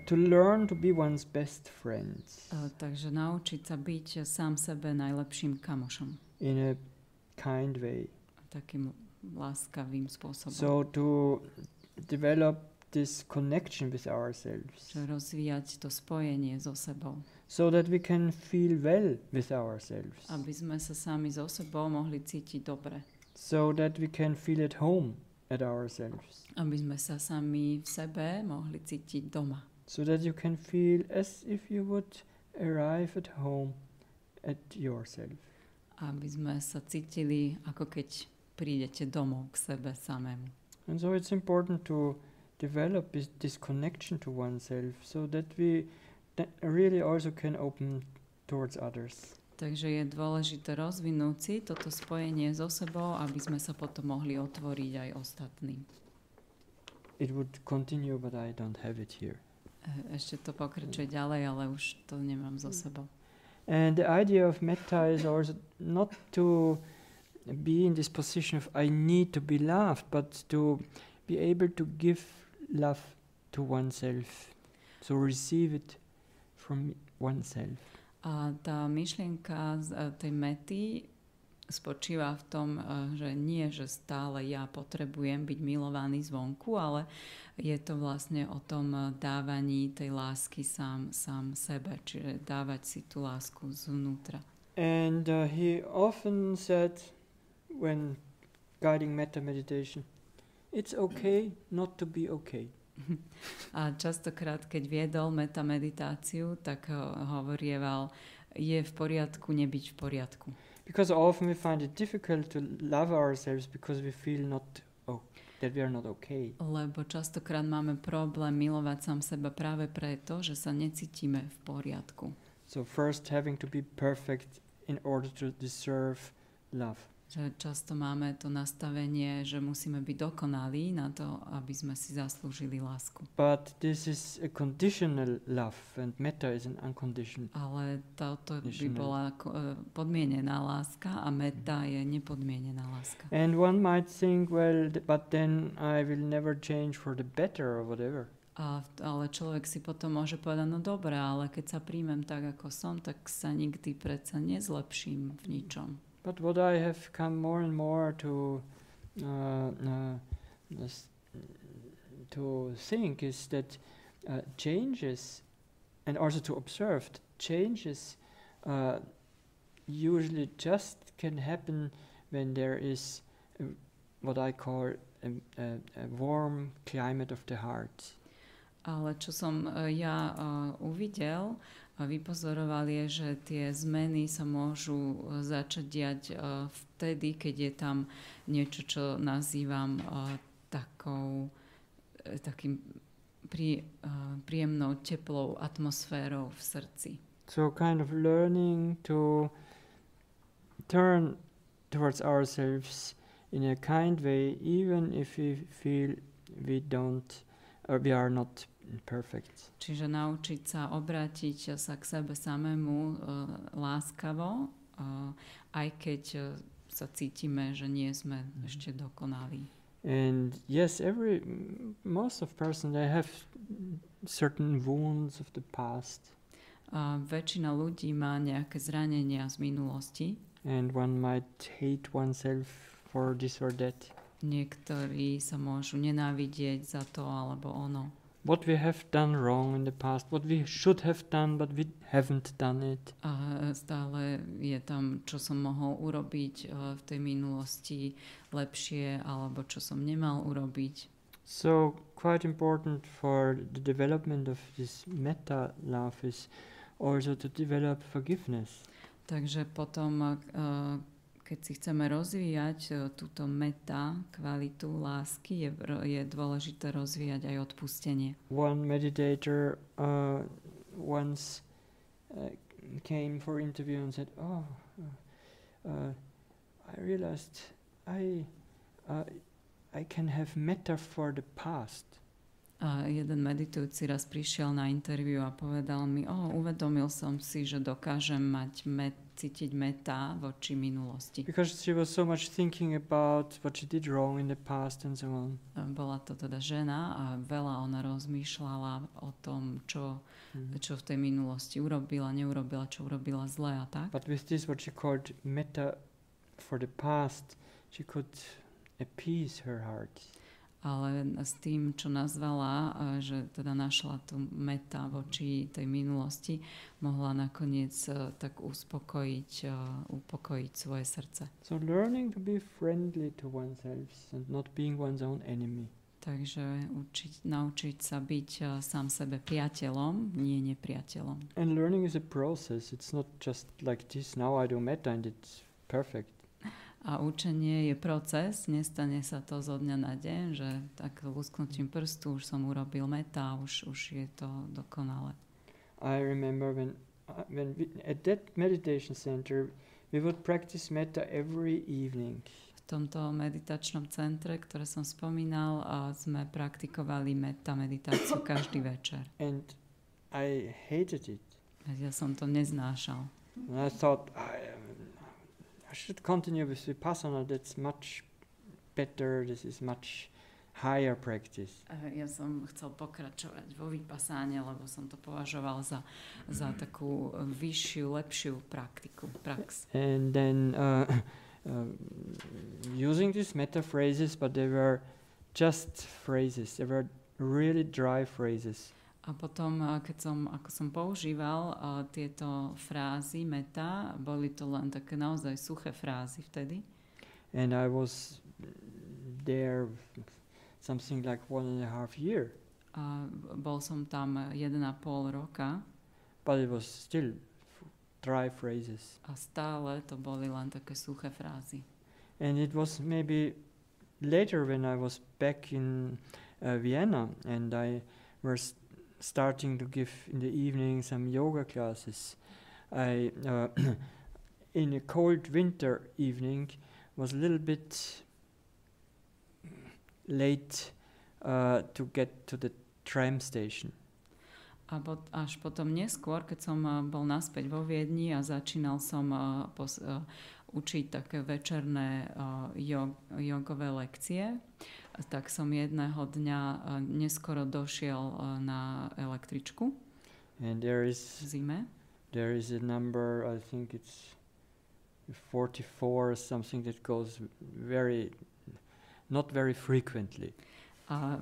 To learn to be one's best friend. Takže naučiť sa byť sám sebe najlepším kamošom. In a kind way. Takým láskavým spôsobom. So to develop this connection with ourselves. Rozvíjať to spojenie so sebou. So that we can feel well with ourselves. Aby sme sa sami so sebou mohli cítiť dobre. So that we can feel at home at ourselves. Aby sme sa sami v sebe mohli cítiť doma. So that you can feel as if you would arrive at home at yourself. Aby sme sa cítili, ako keď prídete domov k sebe samému. And so it's important to develop this connection to oneself so that we really also can open towards others. Takže je dôležité rozvinúť si toto spojenie so sebou, aby sme sa potom mohli otvoriť aj ostatným. It would continue, but I don't have it here. Ešte to pokračuje ďalej, ale už to nemám so sebou. And the idea of metta is also not to be in this position of I need to be loved, but to be able to give love to oneself, to receive it from oneself. A tá myšlienka tej mety spočíva v tom, že nie, že stále ja potrebujem byť milovaný zvonku, ale je to vlastne o tom dávaní tej lásky sám sebe, čiže dávať si tú lásku zvnútra. And he often said, when guiding metta meditation, it's okay not to be okay. A častokrát, keď viedol metta meditáciu, tak hovorieval, je v poriadku nebyť v poriadku. Because often we find it difficult to love ourselves because we feel that we are not okay. Lebo častokrát máme problém milovať sám seba práve preto, že sa necítime v poriadku. So first having to be perfect in order to deserve love. Že často máme to nastavenie, že musíme byť dokonalí na to, aby sme si zaslúžili lásku. But this is a conditional love and metta is an unconditional. Ale toto by bola podmienená láska a metta je nepodmienená láska. And one might think, well, but then I will never change for the better or whatever. Ale človek si potom môže povedať, no dobré, ale keď sa príjmem tak, ako som, tak sa nikdy predsa nezlepším v ničom. But what I have come more and more to think is that changes, and also to observe changes, usually just can happen when there is what I call a warm climate of the heart. Ale čo som ja uvidel a vypozoroval je, že tie zmeny sa môžu začať diať vtedy, keď je tam niečo, čo nazývam takým príjemnou, teplou atmosférou v srdci. So kind of learning to turn towards ourselves in a kind way, even if we feel we don't or we are not perfect. Čiže naučiť sa obrátiť sa k sebe samému láskavo, aj keď sa cítime, že nie sme ešte dokonalí. And yes, most of person they have certain wounds of the past. Väčšina ľudí má nejaké zranenia z minulosti. And one might hate oneself for this or that. Niektorí sa môžu nenávidieť za to alebo ono. What we have done wrong in the past, what we should have done, but we haven't done it. A stále je tam, čo som mohol urobiť v tej minulosti lepšie, alebo čo som nemal urobiť. So quite important for the development of this metta love is also to develop forgiveness. Takže potom, keď si chceme rozvíjať túto metta, kvalitu lásky, je dôležité rozvíjať aj odpustenie. One meditator once came for interview and said, I realized I can have metta for the past. A jeden meditujúci raz prišiel na interviu a povedal mi, uvedomil som si, že dokážem cítiť meta voči minulosti. Because she was so much thinking about what she did wrong in the past and so on. Bola to teda žena a veľa ona rozmýšľala o tom, čo v tej minulosti urobila, neurobila, čo urobila zle a tak. But with this, what she called metta for the past, she could appease her heart. Ale s tým, čo nazvala, že teda našla tú meta voči tej minulosti, mohla nakoniec tak upokojiť svoje srdce. So learning to be friendly to oneself and not being one's own enemy. Takže naučiť sa byť sám sebe priateľom, nie nepriateľom. And learning is a process. It's not just like this, now I do metta and it's perfect. A učenie je proces, nestane sa to zo dňa na deň, že tak lusknutím prstu už som urobil meta, už je to dokonale. I remember when we, at that meditation center we would practice metta every evening. V tomto meditačnom centre, ktoré som spomínal, sme praktikovali meditáciu každý večer. And I hated it. Ja som to neznášal. And I thought I should continue with Vipassana, that's much better, this is much higher practice. Ja som chcel pokračovať vo Vipassáne, lebo som to považoval za takú vyššiu, lepšiu prax. And then using these metta phrases, but they were just phrases, they were really dry phrases. A potom, ako som používal tieto frázy meta, boli to len také naozaj suché frázy vtedy. And I was there something like 1.5 years. A bol som tam 1,5 roka. But it was still dry phrases. A stále to boli len také suché frázy. And it was maybe later when I was back in Vienna and I was starting to give in the evening some yoga classes. I in a cold winter evening was a little bit late to get to the tram station. A až potom neskôr, keď som bol naspäť vo Viedni a začínal som učiť také večerné jogové lekcie, tak som jedného dňa neskoro došiel na električku. And there is a number, I think it's 44 or something that goes not very frequently. A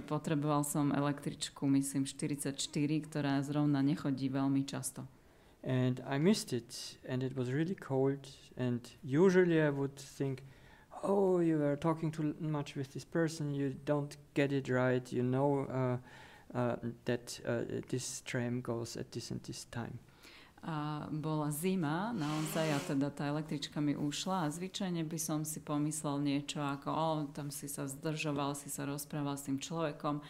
potreboval som električku, myslím 44, ktorá zrovna nechodí veľmi často. And I missed it, and it was really cold, and usually I would think, oh, you are talking too much with this person, you don't get it right, you know that this tram goes at this and this time. A bola zima, naozaj, a teda tá električka mi ušla a zvyčajne by som si pomyslel niečo ako, tam si sa zdržoval, si sa rozprával s tým človekom,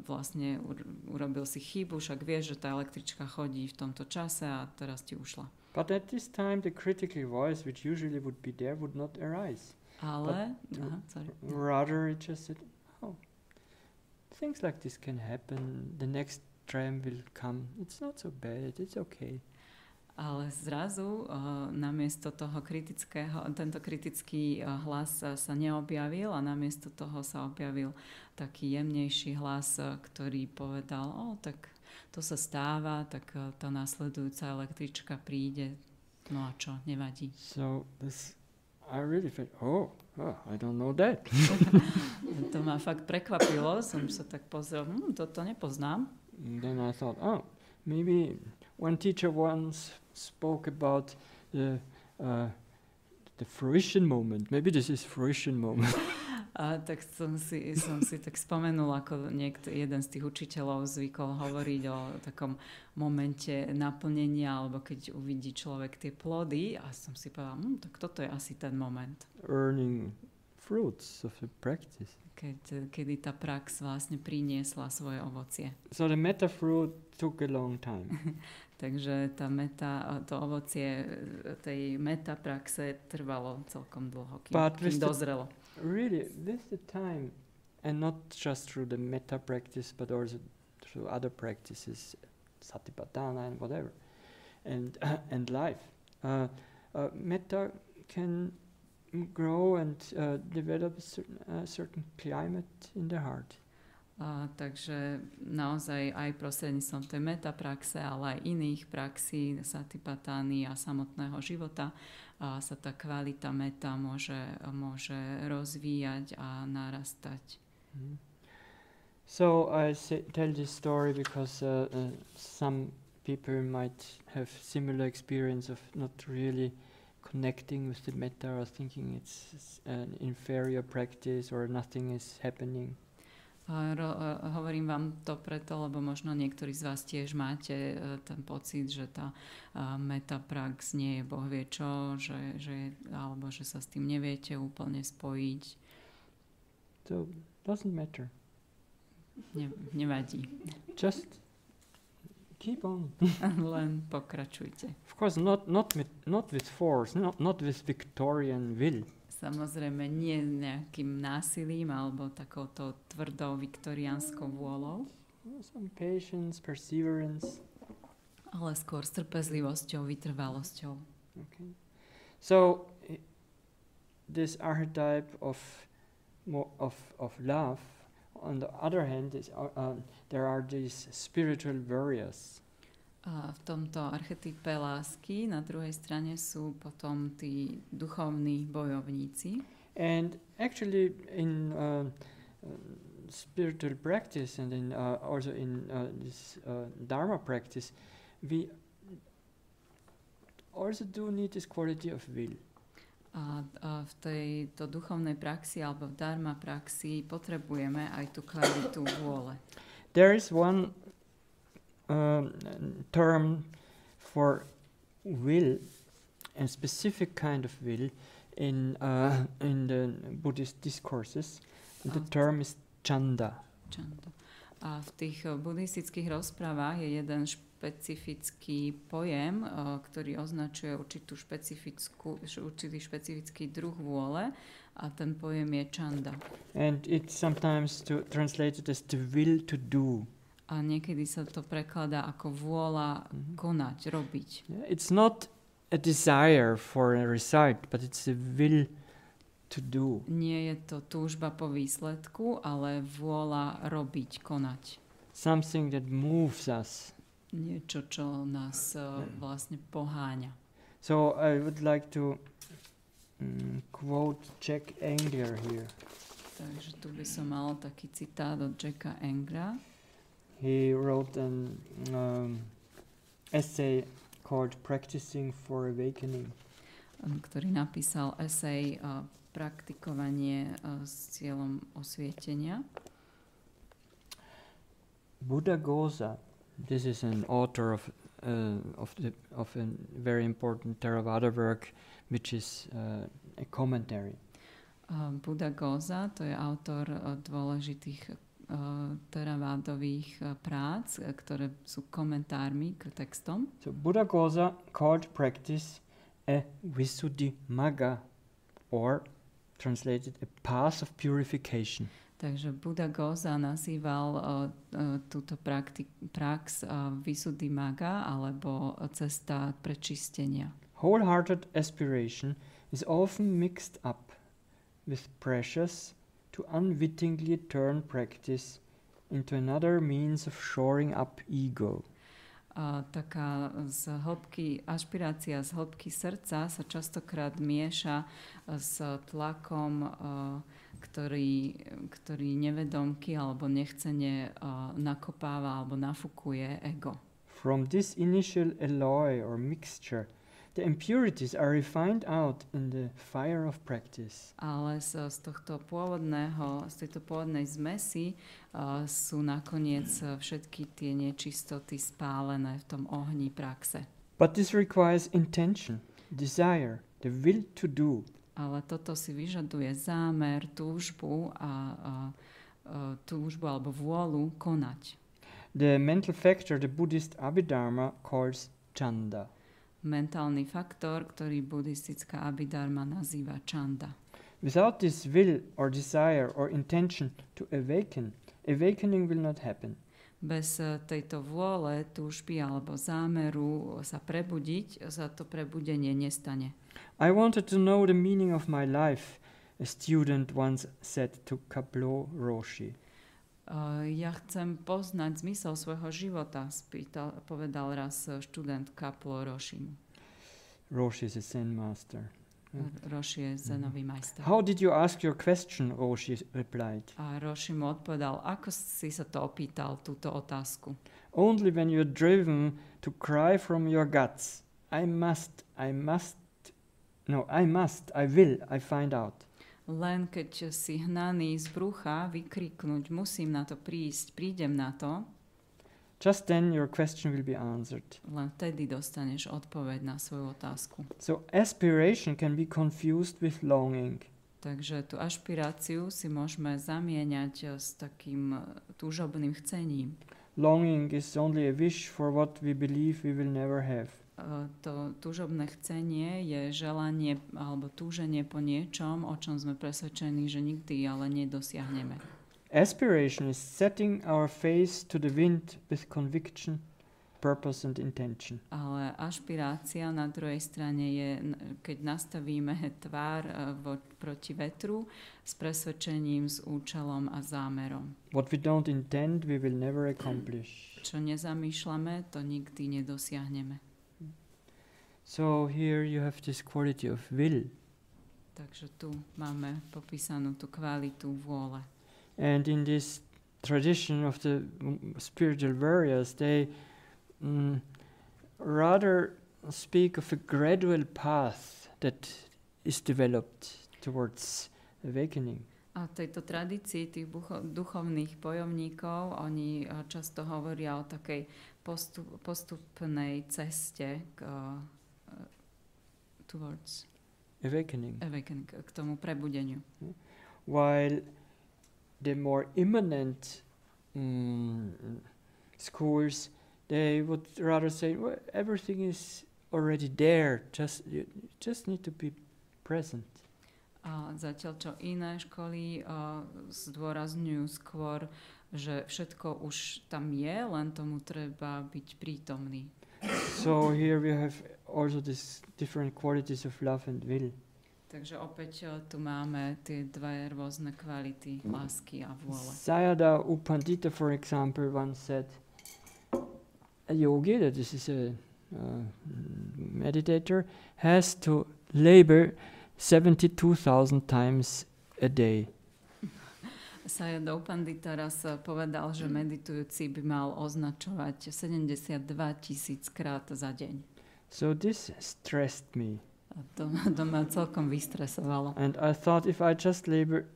vlastne urobil si chybu, však vieš, že tá električka chodí v tomto čase a teraz ti ušla. But at this time the critical voice, which usually would be there, would not arise. Ale, rather it just said, things like this can happen, the next tram will come, it's not so bad, it's okay. Ale zrazu namiesto toho tento kritický hlas sa neobjavil a namiesto toho sa objavil taký jemnejší hlas, ktorý povedal, tak to sa stáva, tak tá nasledujúca električka príde, no a čo, nevadí. So I really felt, I don't know that. To ma fakt prekvapilo, som sa tak pozrel, toto nepoznám. Then I thought, maybe one teacher once spoke about the fruition moment. Maybe this is fruition moment. A tak som si tak spomenul, ako jeden z tých učiteľov zvykol hovoriť o takom momente naplnenia, alebo keď uvidí človek tie plody, a som si povedal, tak toto je asi ten moment. Earning fruits of the practice. Kedy tá prax vlastne priniesla svoje ovocie. So the metta fruit took a long time. Takže to ovocie tej meta praxe trvalo celkom dlho, kým dozrelo. Really, with the time, and not just through the metta practice, but also through other practices, satipatthana and whatever, and life. Metta can grow and develop a certain climate in the heart. Takže naozaj aj prostredníctvom tej metapraxe, ale aj iných praxí, satipatány a samotného života sa tá kvalita meta môže rozvíjať a narastať. So I tell this story because some people might have similar experience of not really connecting with the metta or thinking it's an inferior practice or nothing is happening. Hovorím vám to preto, lebo možno niektorí z vás tiež máte ten pocit, že tá metaprax nie je bohvie čo, alebo že sa s tým neviete úplne spojiť. So, doesn't matter. Nevadí. Just keep on. Len pokračujte. Of course, not with force, not with Victorian will. Samozrejme nie nejakým násilím alebo takouto tvrdou viktoriánskou vôľou. Some patience, perseverance. Ale skôr s trpezlivosťou, vytrvalosťou. Okay. So this archetype of love, on the other hand, there are these spiritual warriors. A v tomto archetype lásky na druhej strane sú potom tí duchovní bojovníci. And actually in spiritual practice and also in this dharma practice, we also do need this quality of will. A v tejto duchovnej praxi alebo v dharma praxi potrebujeme aj tú kvalitu vôle. There is one term for will, a specific kind of will in the Buddhist discourses. The term is chanda. A v tých buddhistických rozprávach je jeden špecifický pojem, ktorý označuje určitý špecifický druh vôle, a ten pojem je chanda. And it's sometimes translated as the will to do. A niekedy sa to prekladá ako vôľa konať, robiť. It's not a desire for a result, but it's a will to do. Nie je to túžba po výsledku, ale vôľa robiť, konať. Something that moves us. Niečo, čo nás vlastne poháňa. So I would like to quote Jack Engler here. Takže tu by som mal taký citát od Jacka Englera. He wrote an essay called Practicing for Awakening. Ktorý napísal esej Praktikovanie s cieľom osvietenia. Buddha Gosa, this is an author of a very important Theravada work, which is a commentary. Buddha Gosa, to je autor dôležitých teravádových prác, ktoré sú komentármi k textom. So Buddha Gosa called practice a Visuddhimagga, or translated a path of purification. Takže Buddha Gosa nazýval túto prax Visuddhimagga, alebo cesta prečistenia. Wholehearted aspiration is often mixed up with pressures to unwittingly turn practice into another means of shoring up ego. Taká ašpirácia z hĺbky srdca sa častokrát mieša s tlakom, ktorý nevedomky alebo nechcene nakopáva alebo nafukuje ego. From this initial alloy or mixture, the impurities are refined out in the fire of practice. Ale z tejto pôvodnej zmesi sú nakoniec všetky tie nečistoty spálené v tom ohni praxe. But this requires intention, desire, the will to do. Ale toto si vyžaduje zámer, túžbu alebo vôľu konať. The mental factor the Buddhist Abhidharma calls chanda. Mentálny faktor, ktorý buddhistická Abhidharma nazýva chanda. Without this will or desire or intention to awaken, awakening will not happen. Bez tejto vôle, túžby alebo zámeru sa prebudiť, sa to prebudenie nestane. I wanted to know the meaning of my life, a student once said to Kaplo Roshi. Ja chcem poznať zmysel svojho života, povedal raz študent Kaplo Roshimu. Roshi is a Zen master. Roshi je zenový majster. How did you ask your question? Roshi replied. A Roshi mu odpovedal, ako si sa to opýtal, túto otázku. Only when you're driven to cry from your guts, I will, I find out. Len keď si hnaný z brucha, vykriknúť, musím na to prísť, prídem na to. Just then your question will be answered. Len vtedy dostaneš odpoveď na svoju otázku. So aspiration can be confused with longing. Takže tú ašpiráciu si môžeme zamieňať s takým túžobným chcením. Longing is only a wish for what we believe we will never have. To túžobné chcenie je želanie alebo túženie po niečom, o čom sme presvedčení, že nikdy ale nedosiahneme. Aspiration is setting our face to the wind with conviction, purpose and intention. Ale ašpirácia na druhej strane je, keď nastavíme tvár proti vetru s presvedčením, s účelom a zámerom. What we don't intend, we will never accomplish. Čo nezamýšľame, to nikdy nedosiahneme. So here you have this quality of will. Takže tu máme popísanú tú kvalitu vôle. And in this tradition of the spiritual warriors, they rather speak of a gradual path that is developed towards awakening. A v tejto tradícii tých duchovných bojovníkov, oni často hovoria o takej postupnej ceste towards awakening, k tomu prebudeniu. While the more imminent schools, they would rather say, well, everything is already there, you just need to be present. A zatiaľ čo iné školy zdôrazňujú skôr, že všetko už tam je, len tomu treba byť prítomný. So here we have also these different qualities of love and will. Takže opäť tu máme tie dve rôzne kvality lásky a vôle. Sayadaw U Pandita, for example, once said, a yogi, that is a meditator, has to labor 72,000 times a day. Sayadaw Pandita raz povedal, že meditujúci by mal označovať 72,000 krát za deň. So this stressed me. A to ma celkom vystresovalo. And I thought if I just labor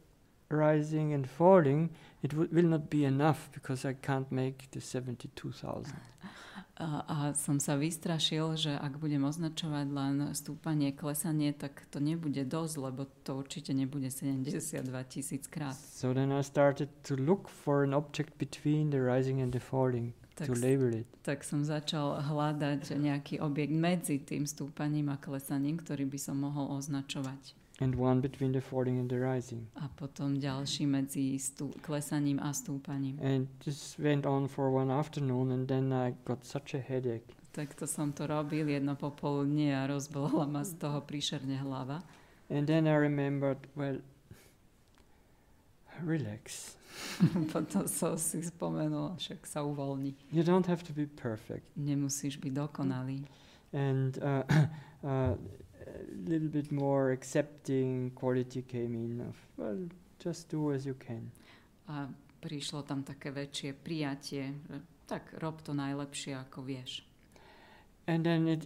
rising and falling, it will not be enough because I can't make the 72,000. A som sa vystrašil, že ak budem označovať len stúpanie, klesanie, tak to nebude dosť, lebo to určite nebude 72,000 krát. So then I started to look for an object between the rising and the falling, to label it. Tak som začal hľadať nejaký objekt medzi tým stúpaním a klesaním, ktorý by som mohol označovať. And one between the falling and the rising. A potom ďalší medzi klesaním a stúpaním. And this went on for one afternoon and then I got such a headache. Tak to som to robil jedno popoludnie a rozbolela ma z toho príšerne hlava. And then I remembered, well, relax. Potom som si spomenul, však sa uvoľni. You don't have to be perfect. Nemusíš byť dokonalý. And a little bit more accepting quality came in of, well, just do as you can. A prišlo tam také väčšie prijatie, že tak rob to najlepšie, ako vieš. And then I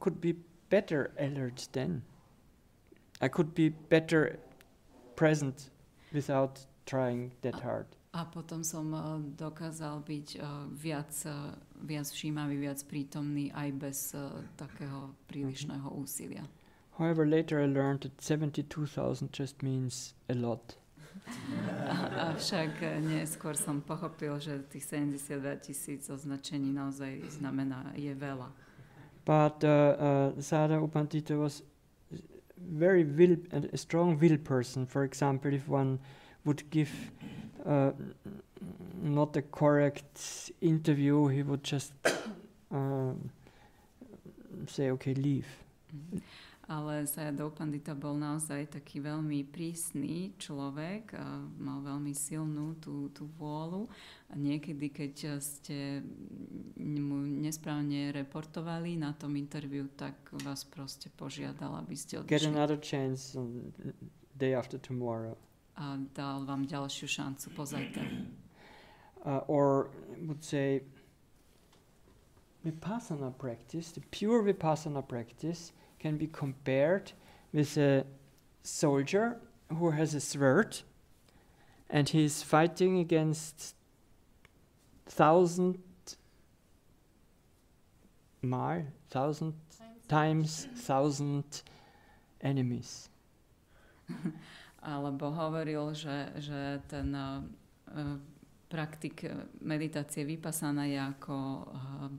could be better alert then. I could be better present without trying that hard. A potom som dokázal byť viac všímavý, viac prítomný aj bez takého prílišného úsilia. However, later I learned that 72,000 just means a lot. Avšak neskôr som pochopil, že tých 72,000 označení naozaj znamená, je veľa. But Sayadaw U Pandita was a strong will person. For example, if one would give not a correct interview, he would just say, okay, leave. Ale Sayadaw Pandita bol naozaj taký veľmi prísny človek, mal veľmi silnú tú vôľu a niekedy, keď ste mu nesprávne reportovali na tom interviu, tak vás proste požiadal, aby ste odišli. Get another chance on day after tomorrow. A dal vám ďalšiu šancu pozajtra. Or would say Vipassana practice, the pure Vipassana practice can be compared with a soldier who has a sword and he's fighting against 1,000 times 1,000 enemies. Alebo hovoril, že ten praktik meditácie Vipassana je ako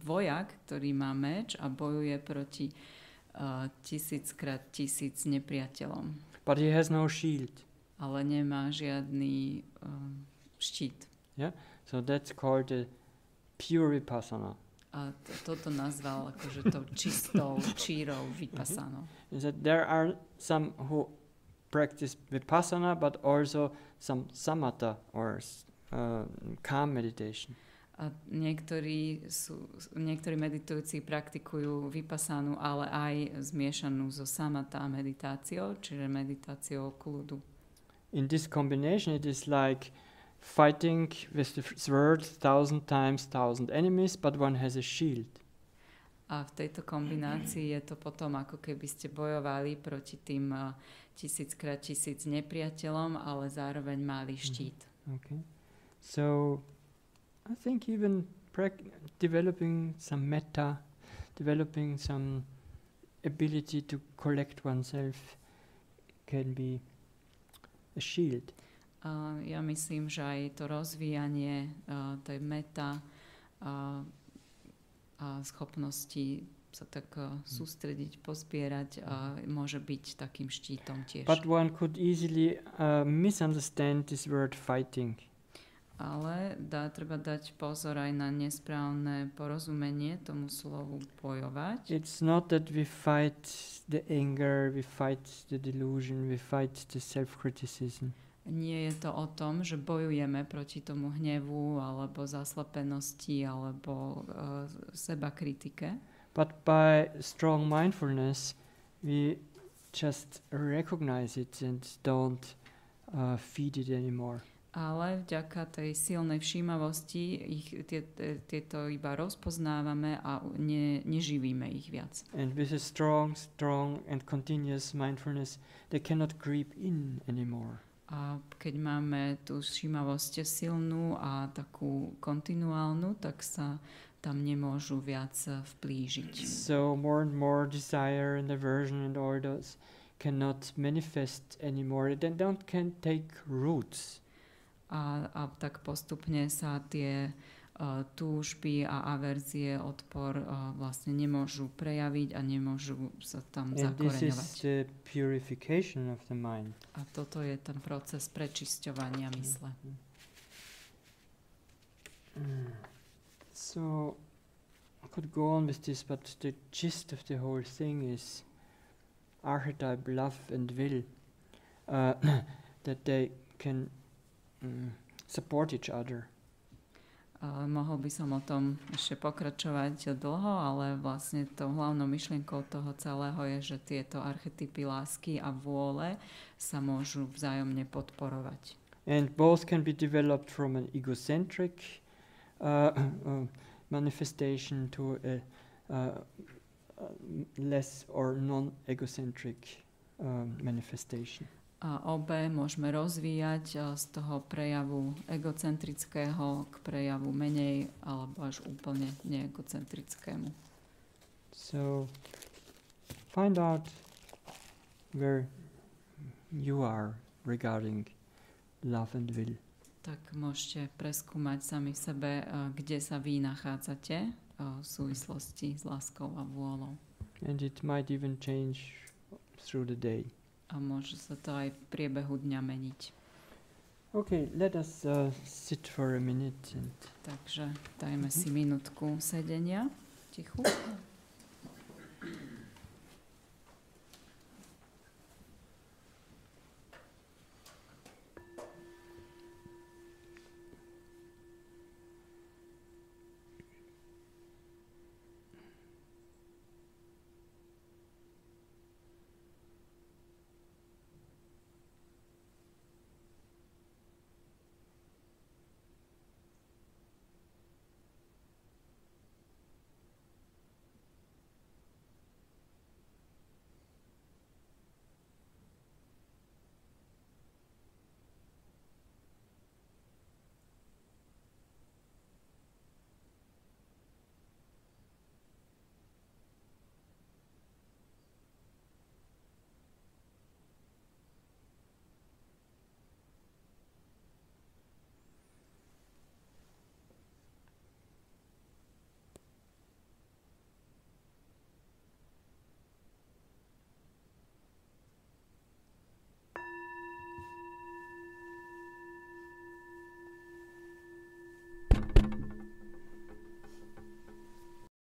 vojak, ktorý má meč a bojuje proti 1000x1000 nepriateľom. But he has no shield. Ale nemá žiadny štít. Yeah? So that's called the pure Vipassana. A toto nazval akože tou čistou, čírou Vipassanou. That there are some who practice Vipassana, but also some samatha or calm meditation. A niektorí meditujúci praktikujú Vipassanu, ale aj zmiešanú so samatha meditáciou, čiže meditáciou kľudu. In this combination it is like fighting with the sword 1,000 times 1,000 enemies, but one has a shield. A v tejto kombinácii je to potom, ako keby ste bojovali proti tým 1000x1000 nepriateľom, ale zároveň mali štít. Okay. So I think even developing some metta, developing some ability to collect oneself can be a shield. Ja myslím, že aj to rozvíjanie tej metta a schopnosti sa tak sústrediť, pozbierať môže byť takým štítom tiež. But one could easily misunderstand this word fighting. Ale treba dať pozor aj na nesprávne porozumenie tomu slovu bojovať. It's not that we fight the anger, we fight the delusion, we fight the self-criticism. Nie je to o tom, že bojujeme proti tomu hnevu, alebo zaslepenosti, alebo sebakritike. But by strong mindfulness, we just recognize it and don't feed it anymore. Ale vďaka tej silnej všímavosti tieto iba rozpoznávame a neživíme ich viac. And with a strong and continuous mindfulness, they cannot creep in anymore. A keď máme tú všímavosť silnú a takú kontinuálnu, tak sa tam nemôžu viac vplížiť. So more and more desire and aversion and all those cannot manifest anymore. They can take roots. A tak postupne sa tie túžby a averzie, odpor vlastne nemôžu prejaviť a nemôžu sa tam zakoreňovať. And this is the purification of the mind. A toto je ten proces prečisťovania mysle. So I could go on with this, but the gist of the whole thing is archetype, love and will, that they can support each other. Mohol by som o tom ešte pokračovať dlho, ale vlastne tou hlavnou myšlienkou toho celého je, že tieto archetypy lásky a vôle sa môžu vzájomne podporovať. And both can be developed from an egocentric manifestation to a less or non-egocentric manifestation. A obe môžeme rozvíjať z toho prejavu egocentrického k prejavu menej alebo až úplne neegocentrickému. So find out where you are regarding love and will. Tak môžete preskúmať sami v sebe, kde sa vy nachádzate v súvislosti s láskou a vôľou. And it might even change through the day. A môže sa to aj v priebehu dňa meniť. Okay, let us sit for a minute. Takže dajme si minútku sedenia, tichu.